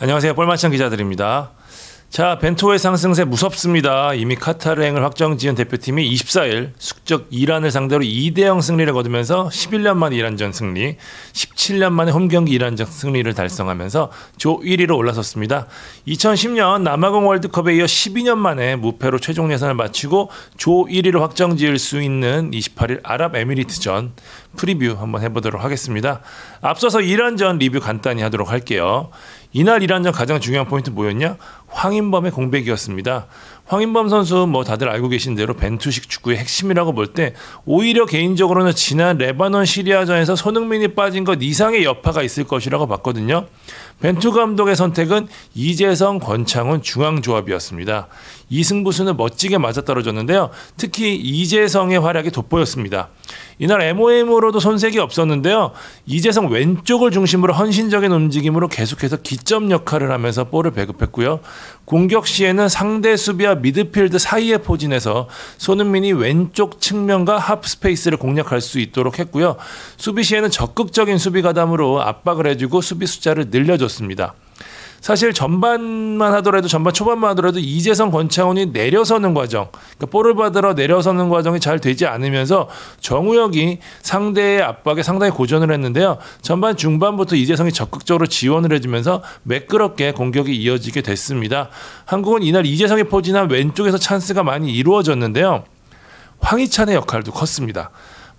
안녕하세요. 볼만찬 기자들입니다. 자, 벤투의 상승세 무섭습니다. 이미 카타르행을 확정 지은 대표팀이 24일 숙적 이란을 상대로 2대0 승리를 거두면서 11년 만에 이란전 승리, 17년 만에 홈경기 이란전 승리를 달성하면서 조 1위로 올라섰습니다. 2010년 남아공 월드컵에 이어 12년 만에 무패로 최종 예선을 마치고 조 1위로 확정 지을 수 있는 28일 아랍에미리트전 프리뷰 한번 해보도록 하겠습니다. 앞서서 이란전 리뷰 간단히 하도록 할게요. 이날 이란전 가장 중요한 포인트 뭐였냐? 황인범의 공백이었습니다. 황인범 선수 다들 알고 계신 대로 벤투식 축구의 핵심이라고 볼 때 오히려 개인적으로는 지난 레바논 시리아전에서 손흥민이 빠진 것 이상의 여파가 있을 것이라고 봤거든요. 벤투 감독의 선택은 이재성, 권창훈 중앙조합이었습니다. 이 승부수는 멋지게 맞아떨어졌는데요. 특히 이재성의 활약이 돋보였습니다. 이날 MOM으로도 손색이 없었는데요. 이재성 왼쪽을 중심으로 헌신적인 움직임으로 계속해서 기점 역할을 하면서 볼을 배급했고요. 공격 시에는 상대 수비와 미드필드 사이에 포진해서 손흥민이 왼쪽 측면과 하프 스페이스를 공략할 수 있도록 했고요. 수비 시에는 적극적인 수비 가담으로 압박을 해주고 수비 숫자를 늘려줬습니다. 사실 전반 초반만 하더라도 이재성, 권창훈이 내려서는 과정, 그러니까 볼을 받으러 내려서는 과정이 잘 되지 않으면서 정우혁이 상대의 압박에 상당히 고전을 했는데요. 전반 중반부터 이재성이 적극적으로 지원을 해주면서 매끄럽게 공격이 이어지게 됐습니다. 한국은 이날 이재성이 포진한 왼쪽에서 찬스가 많이 이루어졌는데요. 황희찬의 역할도 컸습니다.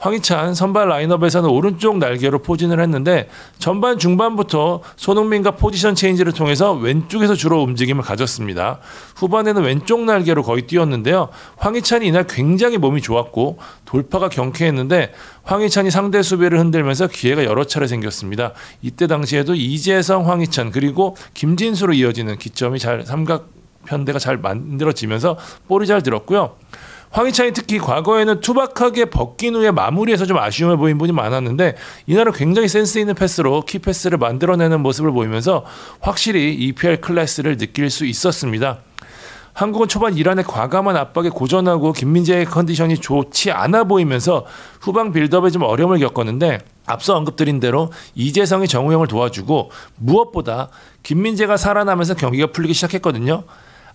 황희찬 선발 라인업에서는 오른쪽 날개로 포진을 했는데 전반 중반부터 손흥민과 포지션 체인지를 통해서 왼쪽에서 주로 움직임을 가졌습니다. 후반에는 왼쪽 날개로 거의 뛰었는데요. 황희찬이 이날 굉장히 몸이 좋았고 돌파가 경쾌했는데 황희찬이 상대 수비를 흔들면서 기회가 여러 차례 생겼습니다. 이때 당시에도 이재성, 황희찬 그리고 김진수로 이어지는 기점이 삼각 편대가 잘 만들어지면서 볼이 잘 들었고요. 황희찬이 특히 과거에는 투박하게 벗긴 후에 마무리해서 좀 아쉬움을 보인 분이 많았는데 이날은 굉장히 센스 있는 패스로 키 패스를 만들어내는 모습을 보이면서 확실히 EPL 클래스를 느낄 수 있었습니다. 한국은 초반 이란의 과감한 압박에 고전하고 김민재의 컨디션이 좋지 않아 보이면서 후방 빌드업에 좀 어려움을 겪었는데 앞서 언급드린 대로 이재성이 정우영을 도와주고 무엇보다 김민재가 살아나면서 경기가 풀리기 시작했거든요.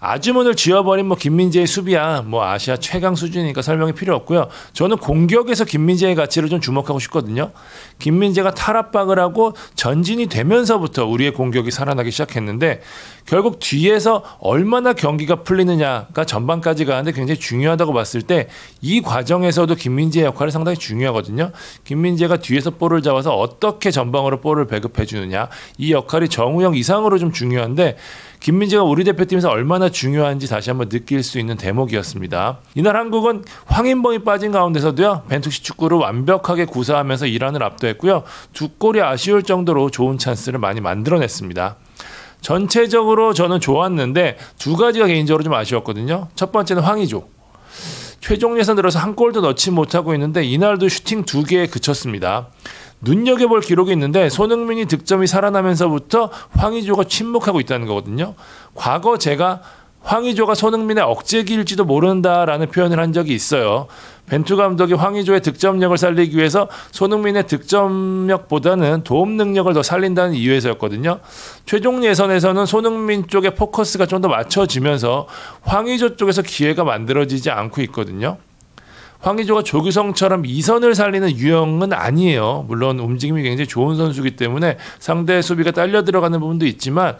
아주문을 지어버린 김민재의 수비야 아시아 최강 수준이니까 설명이 필요 없고요. 저는 공격에서 김민재의 가치를 좀 주목하고 싶거든요. 김민재가 탈압박을 하고 전진이 되면서부터 우리의 공격이 살아나기 시작했는데 결국 뒤에서 얼마나 경기가 풀리느냐가 전반까지 가는데 굉장히 중요하다고 봤을 때 이 과정에서도 김민재의 역할이 상당히 중요하거든요. 김민재가 뒤에서 볼을 잡아서 어떻게 전방으로 볼을 배급해 주느냐 이 역할이 정우영 이상으로 좀 중요한데 김민재가 우리 대표팀에서 얼마나 중요한지 다시 한번 느낄 수 있는 대목이었습니다. 이날 한국은 황인범이 빠진 가운데서도요. 벤투식 축구를 완벽하게 구사하면서 이란을 압도했고요. 두 골이 아쉬울 정도로 좋은 찬스를 많이 만들어냈습니다. 전체적으로 저는 좋았는데 두 가지가 개인적으로 좀 아쉬웠거든요. 첫 번째는 황의조. 최종 예선 들어서 한 골도 넣지 못하고 있는데 이날도 슈팅 2개에 그쳤습니다. 눈여겨볼 기록이 있는데 손흥민이 득점이 살아나면서부터 황의조가 침묵하고 있다는 거거든요. 과거 제가 황의조가 손흥민의 억제기일지도 모른다라는 표현을 한 적이 있어요. 벤투 감독이 황의조의 득점력을 살리기 위해서 손흥민의 득점력보다는 도움 능력을 더 살린다는 이유에서였거든요. 최종 예선에서는 손흥민 쪽에 포커스가 좀 더 맞춰지면서 황의조 쪽에서 기회가 만들어지지 않고 있거든요. 황의조가 조규성처럼 2선을 살리는 유형은 아니에요. 물론 움직임이 굉장히 좋은 선수이기 때문에 상대 수비가 딸려 들어가는 부분도 있지만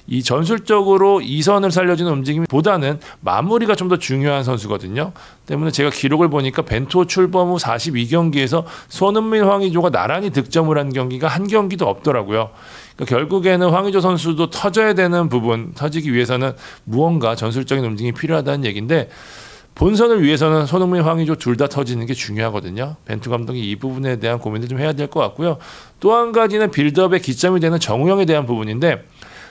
이 전술적으로 2선을 살려주는 움직임보다는 마무리가 좀 더 중요한 선수거든요. 때문에 제가 기록을 보니까 벤투 출범 후 42경기에서 손흥민, 황의조가 나란히 득점을 한 경기가 한 경기도 없더라고요. 그러니까 결국에는 황의조 선수도 터져야 되는 부분, 터지기 위해서는 무언가 전술적인 움직임이 필요하다는 얘기인데 본선을 위해서는 손흥민, 황의조 둘 다 터지는 게 중요하거든요. 벤투 감독이 이 부분에 대한 고민을 좀 해야 될 것 같고요. 또 한 가지는 빌드업의 기점이 되는 정우영에 대한 부분인데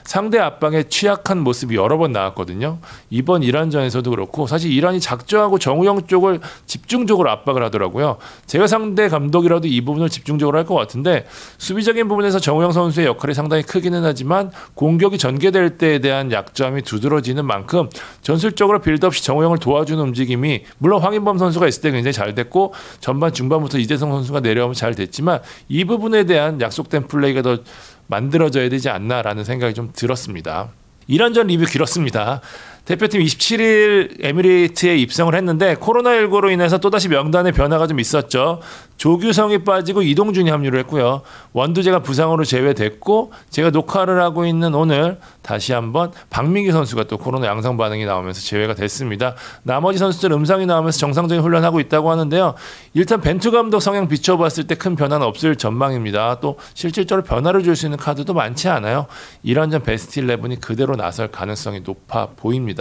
상대 압박에 취약한 모습이 여러 번 나왔거든요. 이번 이란전에서도 그렇고 사실 이란이 작정하고 정우영 쪽을 집중적으로 압박을 하더라고요. 제가 상대 감독이라도 이 부분을 집중적으로 할 것 같은데 수비적인 부분에서 정우영 선수의 역할이 상당히 크기는 하지만 공격이 전개될 때에 대한 약점이 두드러지는 만큼 전술적으로 빌드업 시 정우영을 도와주는 움직임이 물론 황인범 선수가 있을 때 굉장히 잘 됐고 전반 중반부터 이재성 선수가 내려오면 잘 됐지만 이 부분에 대한 약속된 플레이가 더 만들어져야 되지 않나라는 생각이 좀 들었습니다. 이런저런 리뷰 길었습니다. 대표팀 27일 에미레이트에 입성을 했는데 코로나19로 인해서 또다시 명단에 변화가 좀 있었죠. 조규성이 빠지고 이동준이 합류를 했고요. 원두재가 부상으로 제외됐고 제가 녹화를 하고 있는 오늘 다시 한번 박민기 선수가 또 코로나 양성 반응이 나오면서 제외가 됐습니다. 나머지 선수들 음성이 나오면서 정상적인 훈련하고 있다고 하는데요. 일단 벤투 감독 성향 비춰봤을 때 큰 변화는 없을 전망입니다. 또 실질적으로 변화를 줄 수 있는 카드도 많지 않아요. 이런전 베스트 11이 그대로 나설 가능성이 높아 보입니다.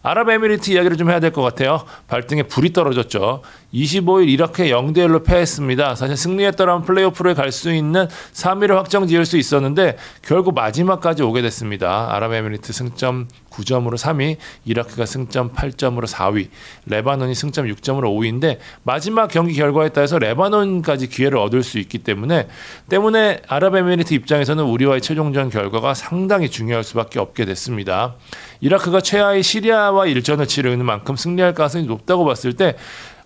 아랍에미리트 이야기를 좀 해야 될 것 같아요. 발등에 불이 떨어졌죠. 25일 이라크에 0대1로 패했습니다. 사실 승리했더라면 플레이오프를 갈 수 있는 3위를 확정 지을 수 있었는데 결국 마지막까지 오게 됐습니다. 아랍에미리트 승점 9점으로 3위, 이라크가 승점 8점으로 4위, 레바논이 승점 6점으로 5위인데 마지막 경기 결과에 따라서 레바논까지 기회를 얻을 수 있기 때문에 아랍에미리트 입장에서는 우리와의 최종전 결과가 상당히 중요할 수밖에 없게 됐습니다. 이라크가 최하위 시리아와 일전을 치르는 만큼 승리할 가능성이 높다고 봤을 때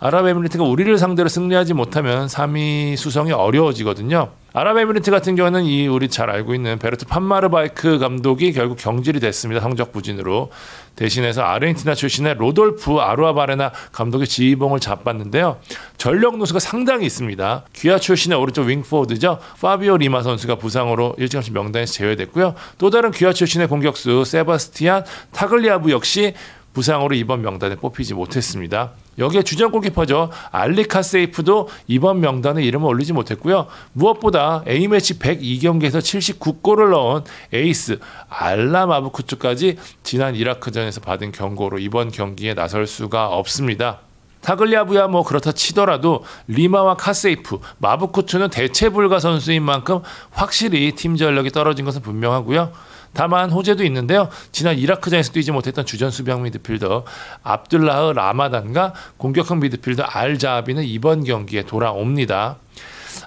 아랍에미리트가 우리를 상대로 승리하지 못하면 3위 수성이 어려워지거든요. 아랍에미리트 같은 경우는 우리 잘 알고 있는 베르트 판마르바이크 감독이 결국 경질이 됐습니다. 성적 부진으로. 대신해서 아르헨티나 출신의 로돌프 아루아바레나 감독의 지휘봉을 잡았는데요. 전력 누수가 상당히 있습니다. 귀화 출신의 오른쪽 윙포워드죠. 파비오 리마 선수가 부상으로 일찌감치 명단에서 제외됐고요. 또 다른 귀화 출신의 공격수 세바스티안 타글리아부 역시 부상으로 이번 명단에 뽑히지 못했습니다. 여기에 주전 골키퍼죠. 알리 카세이프도 이번 명단에 이름을 올리지 못했고요. 무엇보다 A매치 102경기에서 79골을 넣은 에이스 알라 마부쿠투까지 지난 이라크전에서 받은 경고로 이번 경기에 나설 수가 없습니다. 타글리아부야 그렇다 치더라도 리마와 카세이프, 마부쿠투는 대체 불가 선수인 만큼 확실히 팀 전력이 떨어진 것은 분명하고요. 다만 호재도 있는데요. 지난 이라크전에서 뛰지 못했던 주전 수비형 미드필더 압둘라흐 라마단과 공격형 미드필더 알자비는 이번 경기에 돌아옵니다.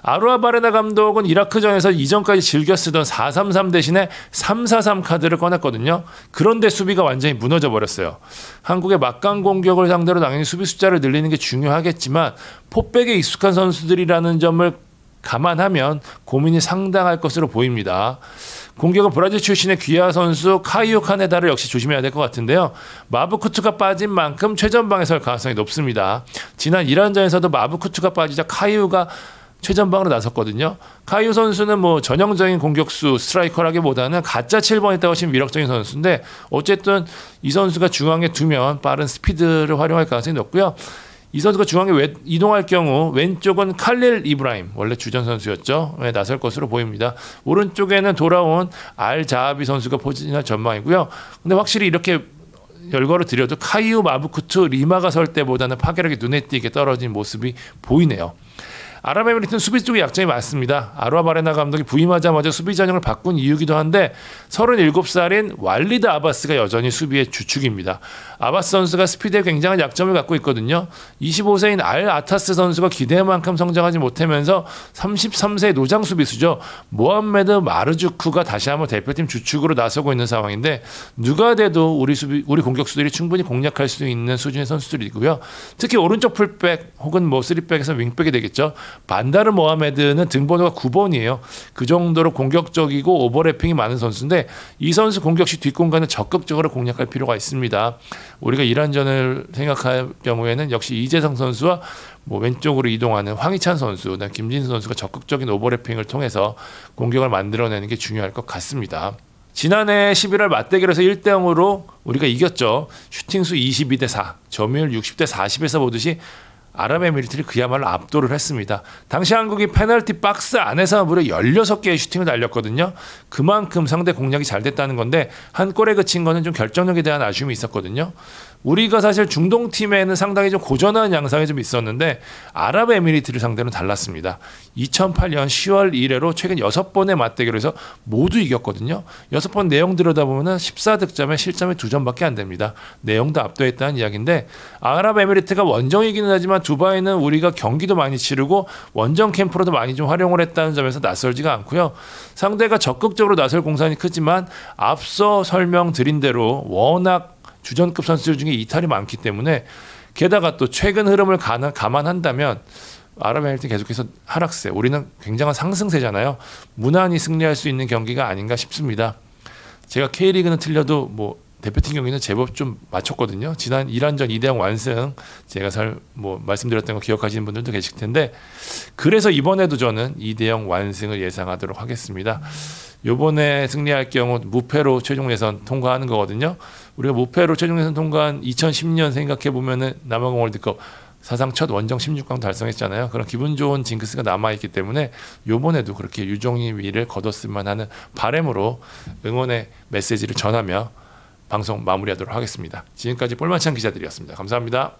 아루아바레나 감독은 이라크전에서 이전까지 즐겨 쓰던 4-3-3 대신에 3-4-3 카드를 꺼냈거든요. 그런데 수비가 완전히 무너져 버렸어요. 한국의 막강 공격을 상대로 당연히 수비 숫자를 늘리는 게 중요하겠지만 포백에 익숙한 선수들이라는 점을 감안하면 고민이 상당할 것으로 보입니다. 공격은 브라질 출신의 귀화 선수 카이오 카네다를 역시 조심해야 될 것 같은데요. 마부쿠투가 빠진 만큼 최전방에 설 가능성이 높습니다. 지난 이란전에서도 마부쿠투가 빠지자 카이오가 최전방으로 나섰거든요. 카이오 선수는 전형적인 공격수 스트라이커라기보다는 가짜 7번에 훨씬 위력적인 선수인데 어쨌든 이 선수가 중앙에 두면 빠른 스피드를 활용할 가능성이 높고요. 이 선수가 중앙에 이동할 경우 왼쪽은 칼릴 이브라임, 원래 주전 선수였죠. 나설 것으로 보입니다. 오른쪽에는 돌아온 알자하비 선수가 포진할 전망이고요. 근데 확실히 이렇게 열거를 드려도 카이우, 마부쿠투, 리마가 설 때보다는 파괴력이 눈에 띄게 떨어진 모습이 보이네요. 아랍에미리트는 수비 쪽에 약점이 많습니다. 아루아바레나 감독이 부임하자마자 수비 전형을 바꾼 이유기도 한데 37살인 왈리드 아바스가 여전히 수비의 주축입니다. 아바스 선수가 스피드에 굉장한 약점을 갖고 있거든요. 25세인 알 아타스 선수가 기대만큼 성장하지 못하면서 33세의 노장 수비수죠. 모함메드 마르주쿠가 다시 한번 대표팀 주축으로 나서고 있는 상황인데 누가 돼도 우리 공격수들이 충분히 공략할 수 있는 수준의 선수들이고요. 특히 오른쪽 풀백 혹은 3백에서 윙백이 되겠죠. 반다르 모하메드는 등번호가 9번이에요. 그 정도로 공격적이고 오버래핑이 많은 선수인데 이 선수 공격 시 뒷공간을 적극적으로 공략할 필요가 있습니다. 우리가 이란전을 생각할 경우에는 역시 이재성 선수와 왼쪽으로 이동하는 황희찬 선수, 김진수 선수가 적극적인 오버래핑을 통해서 공격을 만들어내는 게 중요할 것 같습니다. 지난해 11월 맞대결에서 1대0으로 우리가 이겼죠. 슈팅수 22대4, 점유율 60대 40에서 보듯이 아랍에미리트를 그야말로 압도를 했습니다. 당시 한국이 페널티 박스 안에서 무려 16개의 슈팅을 날렸거든요. 그만큼 상대 공략이 잘 됐다는 건데 한 골에 그친 거는 좀 결정력에 대한 아쉬움이 있었거든요. 우리가 사실 중동팀에는 상당히 좀 고전한 양상이 좀 있었는데 아랍에미리트를 상대로 달랐습니다. 2008년 10월 이래로 최근 6번의 맞대결에서 모두 이겼거든요. 6번 내용 들여다보면 14득점에 실점이 2점밖에 안 됩니다. 내용도 압도했다는 이야기인데 아랍에미리트가 원정이기는 하지만 두바이는 우리가 경기도 많이 치르고 원정 캠프로도 많이 좀 활용을 했다는 점에서 낯설지가 않고요. 상대가 적극적으로 나설 공산이 크지만 앞서 설명드린 대로 워낙 주전급 선수들 중에 이탈이 많기 때문에 게다가 또 최근 흐름을 감안한다면 아랍에미리트 계속해서 하락세, 우리는 굉장한 상승세잖아요. 무난히 승리할 수 있는 경기가 아닌가 싶습니다. 제가 K리그는 틀려도 뭐 대표팀 경기는 제법 좀 맞췄거든요. 지난 1안전 2대0 완승 제가 말씀드렸던 거 기억하시는 분들도 계실 텐데, 그래서 이번에도 저는 2대0 완승을 예상하도록 하겠습니다. 요번에 승리할 경우 무패로 최종 예선 통과하는 거거든요. 우리가 무패로 최종 예선 통과한 2010년 생각해 보면은 남아공 월드컵 사상 첫 원정 16강 달성했잖아요. 그런 기분 좋은 징크스가 남아있기 때문에 요번에도 그렇게 유종의미를 거뒀으면 하는 바람으로 응원의 메시지를 전하며 방송 마무리하도록 하겠습니다. 지금까지 볼만찬 기자들이었습니다. 감사합니다.